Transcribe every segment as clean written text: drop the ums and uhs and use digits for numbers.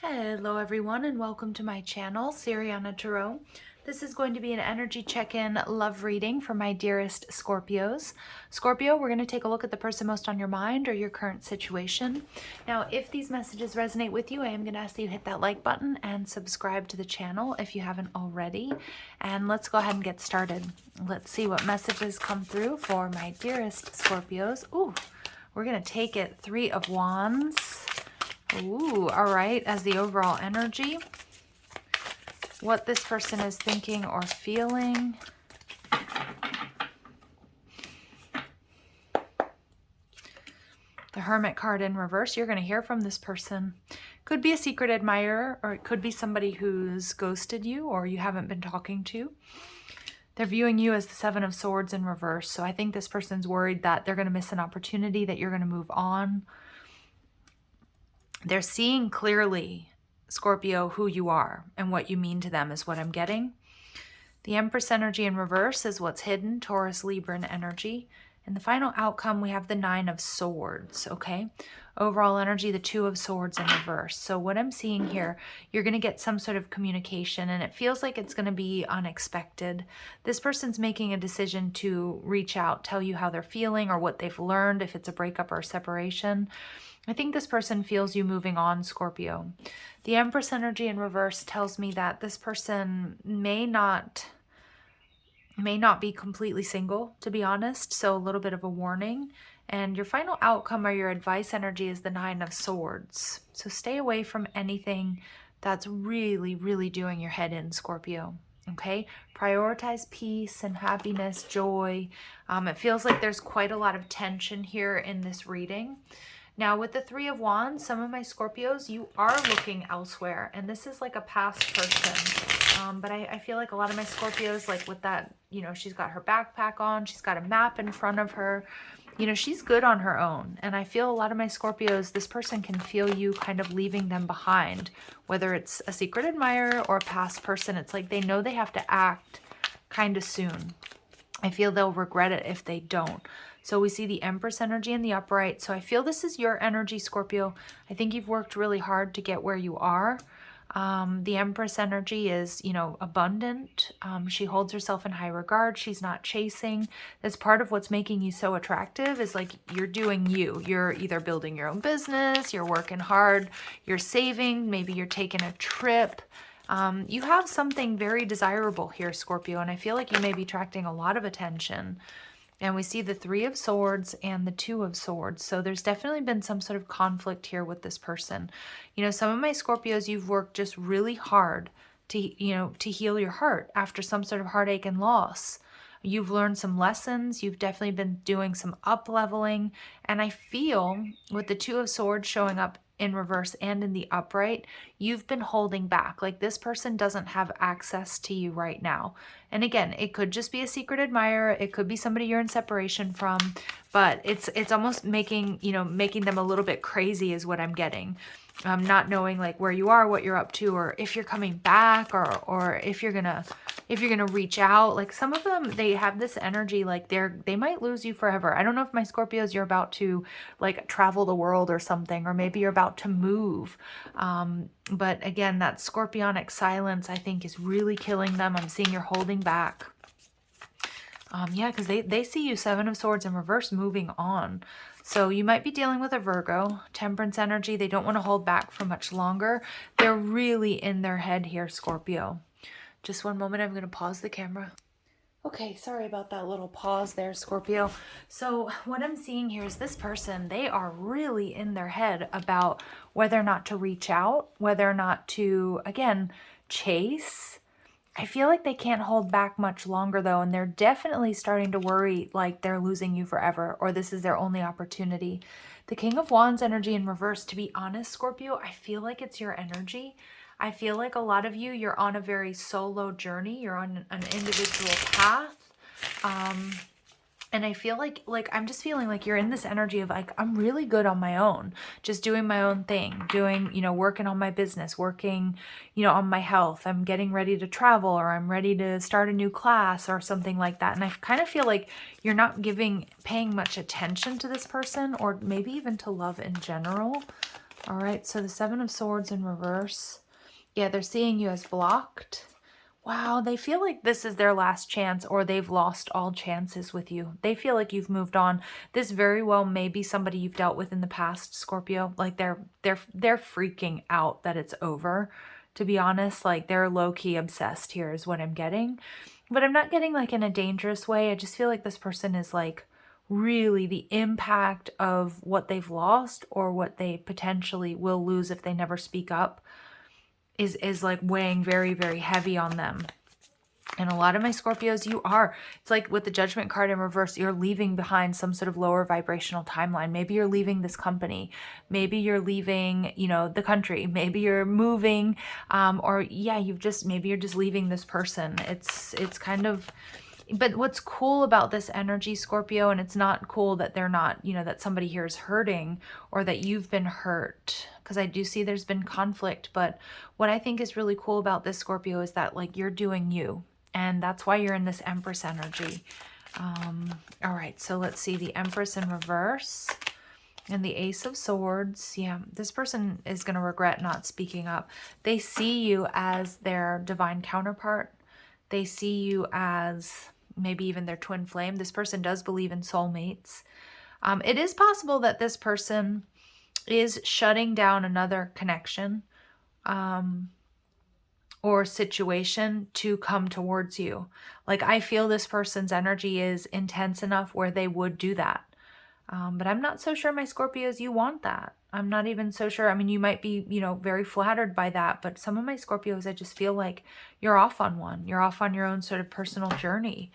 Hello everyone and welcome to my channel, Siriana Tarot. This is going to be an energy check-in love reading for my dearest Scorpios. Scorpio, we're going to take a look at the person most on your mind or your current situation. Now, if these messages resonate with you, I am going to ask that you hit that like button and subscribe to the channel if you haven't already. And let's go ahead and get started. Let's see what messages come through for my dearest Scorpios. Ooh, we're going to take it 3 of Wands. Ooh, all right, as the overall energy, what this person is thinking or feeling. The Hermit card in reverse, you're going to hear from this person. Could be a secret admirer, or it could be somebody who's ghosted you or you haven't been talking to. They're viewing you as the 7 of Swords in reverse, so I think this person's worried that they're going to miss an opportunity, that you're going to move on. They're seeing clearly, Scorpio, who you are and what you mean to them is what I'm getting. The Empress energy in reverse is what's hidden, Taurus, Libra energy. And the final outcome, we have the 9 of Swords, okay? Overall energy, the 2 of Swords in reverse. So what I'm seeing here, you're going to get some sort of communication, and it feels like it's going to be unexpected. This person's making a decision to reach out, tell you how they're feeling or what they've learned, if it's a breakup or a separation. I think this person feels you moving on, Scorpio. The Empress energy in reverse tells me that this person may not be completely single, to be honest, so a little bit of a warning. And your final outcome or your advice energy is the 9 of Swords. So stay away from anything that's really, really doing your head in, Scorpio. Okay? Prioritize peace and happiness, joy. It feels like there's quite a lot of tension here in this reading. Now, with the 3 of Wands, some of my Scorpios, you are looking elsewhere, and this is like a past person. But I feel like a lot of my Scorpios, like with that, you know, she's got her backpack on, she's got a map in front of her, you know, she's good on her own. And I feel a lot of my Scorpios, this person can feel you kind of leaving them behind, whether it's a secret admirer or a past person. It's like they know they have to act kind of soon. I feel they'll regret it if they don't. So we see the Empress energy in the upright. So I feel this is your energy, Scorpio. I think you've worked really hard to get where you are. The Empress energy is, you know, abundant. She holds herself in high regard. She's not chasing. That's part of what's making you so attractive, is like you're doing you. You're either building your own business, you're working hard, you're saving, maybe you're taking a trip. You have something very desirable here, Scorpio, and I feel like you may be attracting a lot of attention. And we see the 3 of Swords and the 2 of Swords. So there's definitely been some sort of conflict here with this person. You know, some of my Scorpios, you've worked just really hard to, you know, to heal your heart after some sort of heartache and loss. You've learned some lessons. You've definitely been doing some up-leveling. And I feel with the 2 of Swords showing up in reverse and in the upright, you've been holding back. Like this person doesn't have access to you right now. And again, it could just be a secret admirer. It could be somebody you're in separation from, but it's almost making, you know, making them a little bit crazy is what I'm getting. Not knowing like where you are, what you're up to, or if you're coming back, or if you're gonna reach out. Like some of them, they have this energy like they might lose you forever. I don't know if my Scorpios, you're about to like travel the world or something, or maybe you're about to move. But again, that scorpionic silence I think is really killing them. I'm seeing you're holding back. Yeah, because they see you 7 of Swords in reverse moving on. So you might be dealing with a Virgo, Temperance energy. They don't want to hold back for much longer. They're really in their head here, Scorpio. Just one moment. I'm going to pause the camera. Okay, sorry about that little pause there, Scorpio. So what I'm seeing here is this person, they are really in their head about whether or not to reach out, whether or not to, again, chase. I feel like they can't hold back much longer though, and they're definitely starting to worry like they're losing you forever, or this is their only opportunity. The King of Wands energy in reverse, to be honest, Scorpio, I feel like it's your energy. I feel like a lot of you, you're on a very solo journey. You're on an individual path. And I feel like I'm just feeling like you're in this energy of like, I'm really good on my own, just doing my own thing, doing, you know, working on my business, working, you know, on my health. I'm getting ready to travel, or I'm ready to start a new class or something like that. And I kind of feel like you're not paying much attention to this person, or maybe even to love in general. All right, so the Seven of Swords in reverse. Yeah, they're seeing you as blocked. Wow, they feel like this is their last chance, or they've lost all chances with you. They feel like you've moved on. This very well may be somebody you've dealt with in the past, Scorpio. Like they're freaking out that it's over. To be honest, like they're low-key obsessed here is what I'm getting. But I'm not getting like in a dangerous way. I just feel like this person is like really the impact of what they've lost or what they potentially will lose if they never speak up is like weighing very, very heavy on them. And a lot of my Scorpios, it's like with the Judgment card in reverse, you're leaving behind some sort of lower vibrational timeline. Maybe you're leaving this company. Maybe you're leaving, the country. Maybe you're moving, or yeah, maybe you're just leaving this person. It's kind of, but what's cool about this energy, Scorpio, and it's not cool that they're not, that somebody here is hurting or that you've been hurt, because I do see there's been conflict. But what I think is really cool about this, Scorpio, is that like you're doing you. And that's why you're in this Empress energy. All right, so let's see the Empress in reverse and the Ace of Swords. Yeah, this person is going to regret not speaking up. They see you as their divine counterpart. They see you as maybe even their twin flame. This person does believe in soulmates. It is possible that this person is shutting down another connection or situation to come towards you. Like I feel this person's energy is intense enough where they would do that. But I'm not so sure, my Scorpios, you want that. I'm not even so sure. I mean, you might be, very flattered by that, but some of my Scorpios, I just feel like you're off on one. You're off on your own sort of personal journey.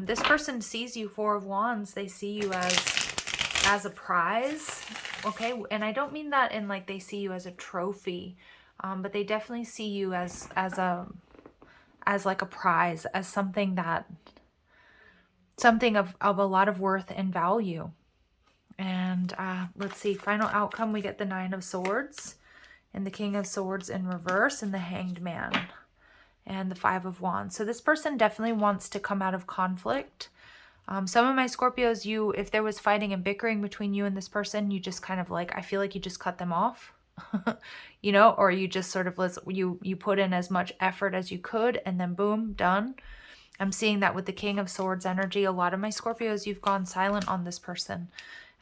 This person sees you, Four of Wands. They see you as a prize. Okay. And I don't mean that in like they see you as a trophy, but they definitely see you as like a prize, as something of a lot of worth and value. And let's see, final outcome, we get the Nine of Swords and the King of Swords in reverse and the Hanged Man and the Five of Wands. So this person definitely wants to come out of conflict. Some of my Scorpios, if there was fighting and bickering between you and this person, you just kind of like, I feel like you just cut them off. Or you just sort of you put in as much effort as you could and then boom, done. I'm seeing that with the King of Swords energy. A lot of my Scorpios, you've gone silent on this person.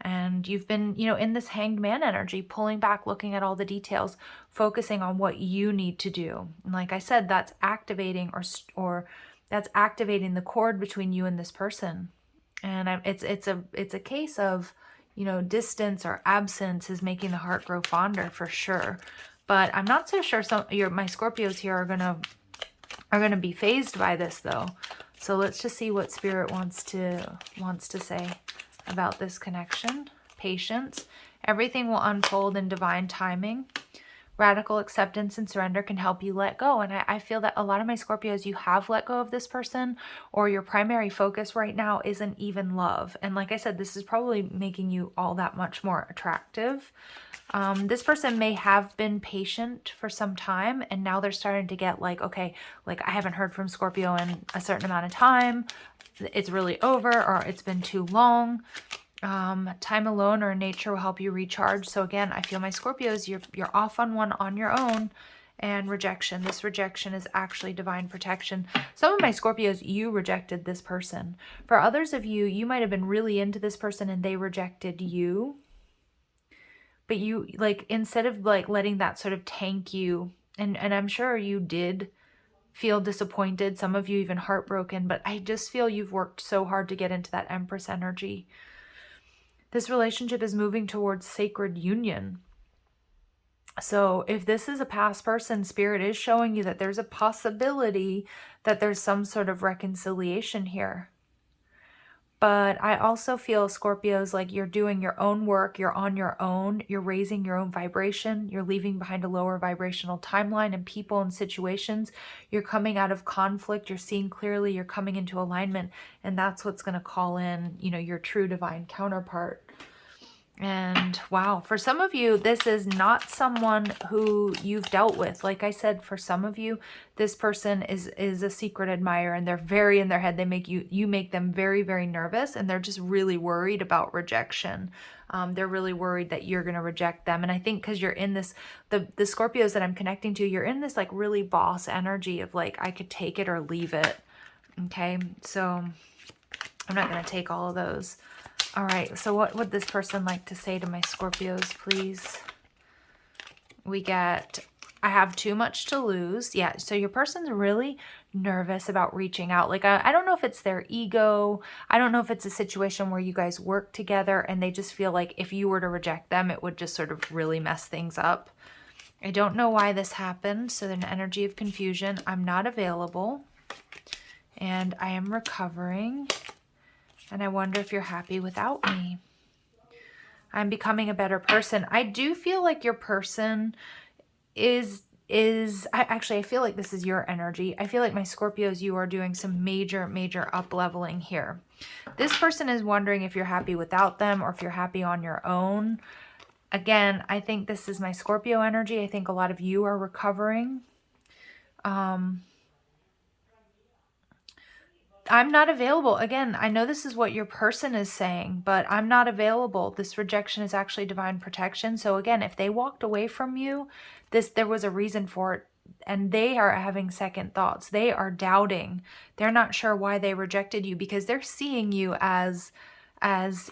And you've been, in this Hanged Man energy, pulling back, looking at all the details, focusing on what you need to do. And like I said, that's activating or that's activating the cord between you and this person. And it's a case of, distance or absence is making the heart grow fonder for sure. But I'm not so sure my Scorpios here are gonna be phased by this though. So let's just see what Spirit wants to say about this connection. Patience. Everything will unfold in divine timing. Radical acceptance and surrender can help you let go. And I feel that a lot of my Scorpios, you have let go of this person, or your primary focus right now isn't even love. And like I said, this is probably making you all that much more attractive. This person may have been patient for some time, and now they're starting to get like, okay, like I haven't heard from Scorpio in a certain amount of time. It's really over, or it's been too long. Time alone or in nature will help you recharge. So again, I feel my Scorpios, you're off on one on your own. And rejection. This rejection is actually divine protection. Some of my Scorpios, you rejected this person. For others of you, you might have been really into this person and they rejected you. But you, like, instead of like letting that sort of tank you, and I'm sure you did feel disappointed, some of you even heartbroken, but I just feel you've worked so hard to get into that Empress energy. This relationship is moving towards sacred union. So if this is a past person, Spirit is showing you that there's a possibility that there's some sort of reconciliation here. But I also feel, Scorpios, like you're doing your own work, you're on your own, you're raising your own vibration, you're leaving behind a lower vibrational timeline and people and situations. You're coming out of conflict, you're seeing clearly, you're coming into alignment, and that's what's going to call in, your true divine counterpart. And wow, for some of you, this is not someone who you've dealt with. Like I said, for some of you, this person is a secret admirer, and they're very in their head. They make you make them very, very nervous, and they're just really worried about rejection. They're really worried that you're going to reject them. And I think because you're in this, the Scorpios that I'm connecting to, you're in this like really boss energy of like, I could take it or leave it. Okay. So I'm not going to take all of those. All right. So what would this person like to say to my Scorpios, please? We get, I have too much to lose. Yeah. So your person's really nervous about reaching out. Like, I don't know if it's their ego. I don't know if it's a situation where you guys work together and they just feel like if you were to reject them, it would just sort of really mess things up. I don't know why this happened. So there's an energy of confusion. I'm not available and I am recovering. And I wonder if you're happy without me. I'm becoming a better person. I do feel like your person I feel like this is your energy. I feel like my Scorpios, you are doing some major up leveling here. This person is wondering if you're happy without them or if you're happy on your own. Again, I think this is my Scorpio energy. I think a lot of you are recovering. I'm not available. Again, I know this is what your person is saying, but I'm not available. This rejection is actually divine protection. So again, if they walked away from you, there was a reason for it. And they are having second thoughts. They are doubting. They're not sure why they rejected you because they're seeing you as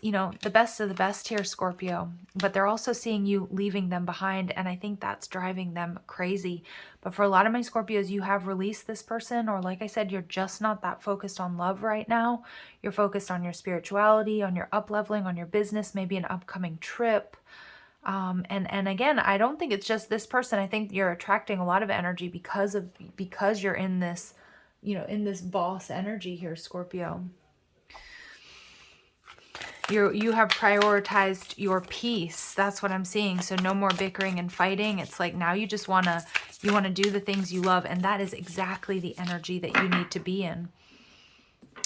you know, the best of the best here, Scorpio, but they're also seeing you leaving them behind. And I think that's driving them crazy. But for a lot of my Scorpios, you have released this person, or like I said, you're just not that focused on love right now. You're focused on your spirituality, on your up leveling, on your business, maybe an upcoming trip. And again, I don't think it's just this person. I think you're attracting a lot of energy because you're in this, you know, in this boss energy here, Scorpio. You have prioritized your peace. That's what I'm seeing. So no more bickering and fighting. It's like now you just want to do the things you love. And that is exactly the energy that you need to be in.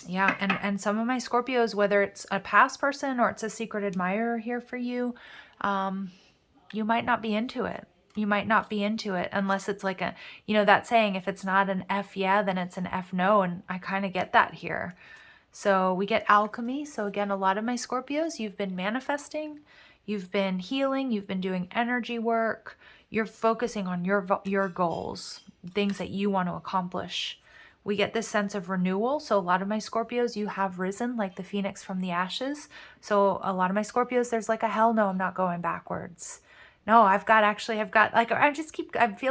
Yeah. And some of my Scorpios, whether it's a past person or it's a secret admirer here for you, you might not be into it. You might not be into it unless it's like you know, that saying, if it's not an F yeah, then it's an F no. And I kind of get that here. So we get alchemy. So again, a lot of my Scorpios, you've been manifesting, you've been healing, you've been doing energy work. You're focusing on your goals, things that you want to accomplish. We get this sense of renewal. So a lot of my Scorpios, you have risen like the phoenix from the ashes. So a lot of my Scorpios, there's like a hell no, I'm not going backwards. No, I feel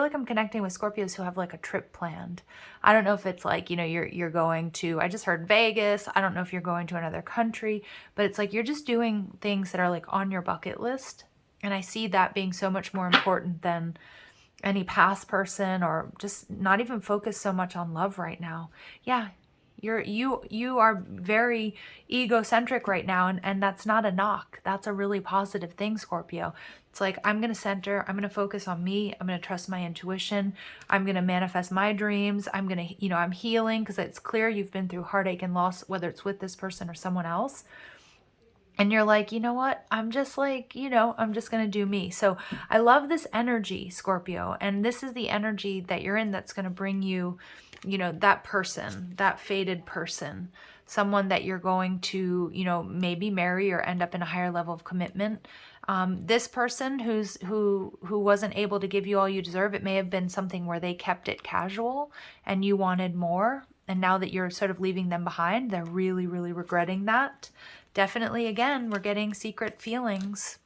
like I'm connecting with Scorpios who have like a trip planned. I don't know if it's like, you know, you're going to, I just heard Vegas. I don't know if you're going to another country, but it's like you're just doing things that are like on your bucket list. And I see that being so much more important than any past person, or just not even focus so much on love right now. Yeah. You are very egocentric right now, and that's not a knock. That's a really positive thing, Scorpio. It's like, I'm going to focus on me. I'm going to trust my intuition. I'm going to manifest my dreams. I'm going to, you know, I'm healing because it's clear you've been through heartache and loss, whether it's with this person or someone else. And you're like, you know what? I'm just like, you know, I'm just going to do me. So I love this energy, Scorpio. And this is the energy that you're in that's going to bring you, you know, that person, that fated person, someone that you're going to, you know, maybe marry or end up in a higher level of commitment. This person who wasn't able to give you all you deserve, it may have been something where they kept it casual and you wanted more. And now that you're sort of leaving them behind, they're really, really regretting that. Definitely, again, we're getting secret feelings.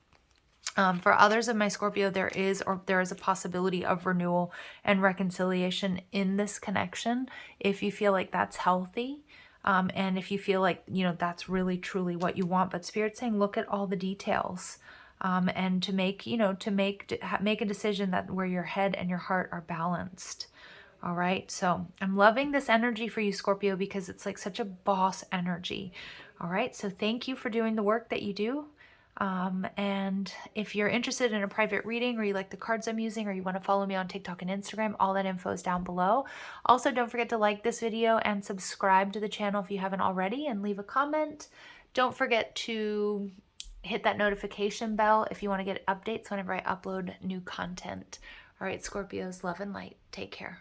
For others of my Scorpio, there is a possibility of renewal and reconciliation in this connection if you feel like that's healthy. And if you feel like, you know, that's really, truly what you want. But Spirit's saying, look at all the details. And to make, you know, make a decision that where your head and your heart are balanced. All right. So I'm loving this energy for you, Scorpio, because it's like such a boss energy. All right. So thank you for doing the work that you do. And if you're interested in a private reading, or you like the cards I'm using, or you want to follow me on TikTok and Instagram, all that info is down below. Also, don't forget to like this video and subscribe to the channel if you haven't already, and leave a comment. Don't forget to hit that notification bell if you want to get updates whenever I upload new content. All right, Scorpios, love and light. Take care.